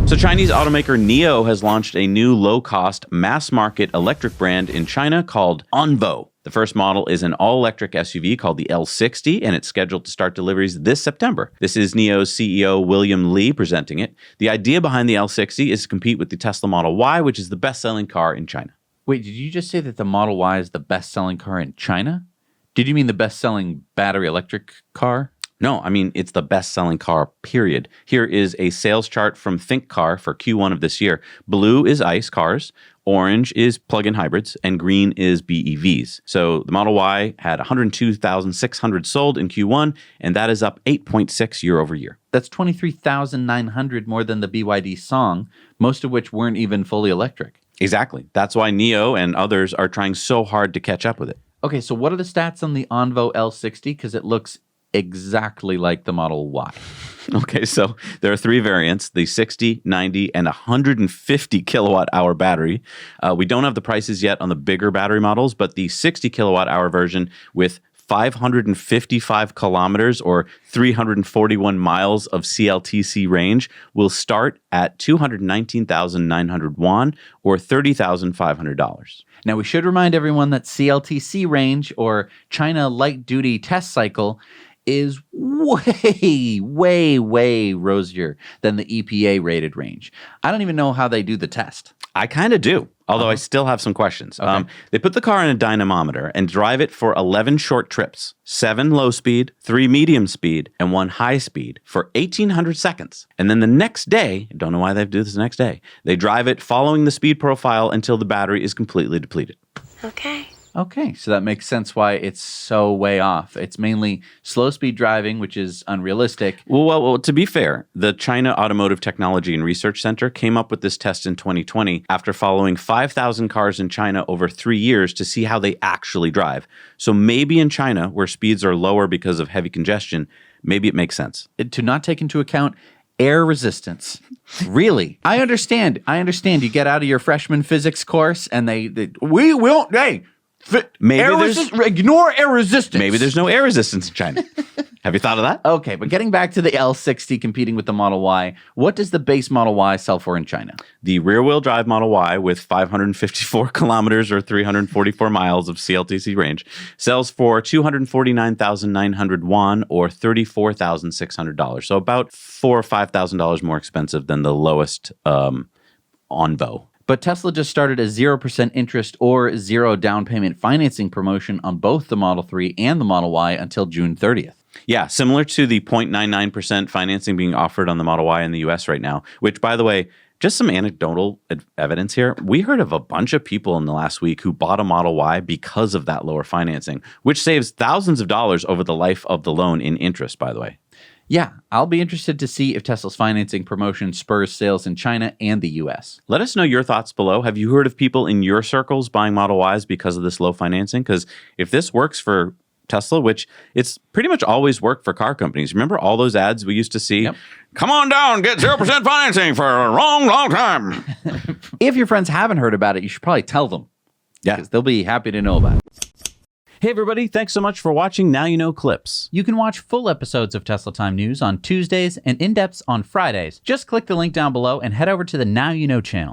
So Chinese automaker NIO has launched a new low-cost, mass-market electric brand in China called Onvo. The first model is an all-electric SUV called the L60, and it's scheduled to start deliveries this September. This is NIO's CEO William Li presenting it. The idea behind the L60 is to compete with the Tesla Model Y, which is the best-selling car in China. Wait, did you just say that the Model Y is the best-selling car in China? Did you mean the best-selling battery electric car? No, I mean, it's the best-selling car, period. Here is a sales chart from Think Car for Q1 of this year. Blue is ICE cars, orange is plug-in hybrids, and green is BEVs. So the Model Y had 102,600 sold in Q1, and that is up 8.6 year over year. That's 23,900 more than the BYD Song, most of which weren't even fully electric. Exactly. That's why NIO and others are trying so hard to catch up with it. Okay, so what are the stats on the Onvo L60? Because it looks exactly like the Model Y. Okay, so there are three variants, the 60, 90, and 150 kilowatt hour battery. We don't have the prices yet on the bigger battery models, but the 60 kilowatt hour version with 555 kilometers or 341 miles of CLTC range will start at 219,900 won or $30,500. Now, we should remind everyone that CLTC range, or China Light Duty Test Cycle, is way rosier than the EPA rated range. I don't even know how they do the test. I kind of do, although I still have some questions. Okay. They put the car in a dynamometer and drive it for 11 short trips, 7 low speed, 3 medium speed, and 1 high speed for 1,800 seconds. And then the next day, don't know why they do this the next day, they drive it following the speed profile until the battery is completely depleted. Okay, so that makes sense why it's so way off. It's mainly slow speed driving, which is unrealistic. Well, to be fair, the China Automotive Technology and Research Center came up with this test in 2020 after following 5,000 cars in China over 3 years to see how they actually drive. So maybe in China, where speeds are lower because of heavy congestion, maybe it makes sense. To not take into account air resistance. Really? I understand. You get out of your freshman physics course and we won't, ignore air resistance. Maybe there's no air resistance in China. Have you thought of that? Okay, but getting back to the L60 competing with the Model Y, what does the base Model Y sell for in China? The rear-wheel drive Model Y with 554 kilometers or 344 miles of CLTC range sells for 249,900 won or $34,600. So about $4,000 or $5,000 more expensive than the lowest Onvo. But Tesla just started a 0% interest or zero down payment financing promotion on both the Model 3 and the Model Y until June 30th. Yeah, similar to the 0.99% financing being offered on the Model Y in the US right now, which, by the way, just some anecdotal evidence here. We heard of a bunch of people in the last week who bought a Model Y because of that lower financing, which saves thousands of dollars over the life of the loan in interest, by the way. Yeah, I'll be interested to see if Tesla's financing promotion spurs sales in China and the US. Let us know your thoughts below. Have you heard of people in your circles buying Model Ys because of this low financing? Because if this works for Tesla, which it's pretty much always worked for car companies. Remember all those ads we used to see? Yep. Come on down, get 0% financing for a long time. If your friends haven't heard about it, you should probably tell them. Yeah. Because they'll be happy to know about it. Hey, everybody. Thanks so much for watching Now You Know Clips. You can watch full episodes of Tesla Time News on Tuesdays and in-depths on Fridays. Just click the link down below and head over to the Now You Know channel.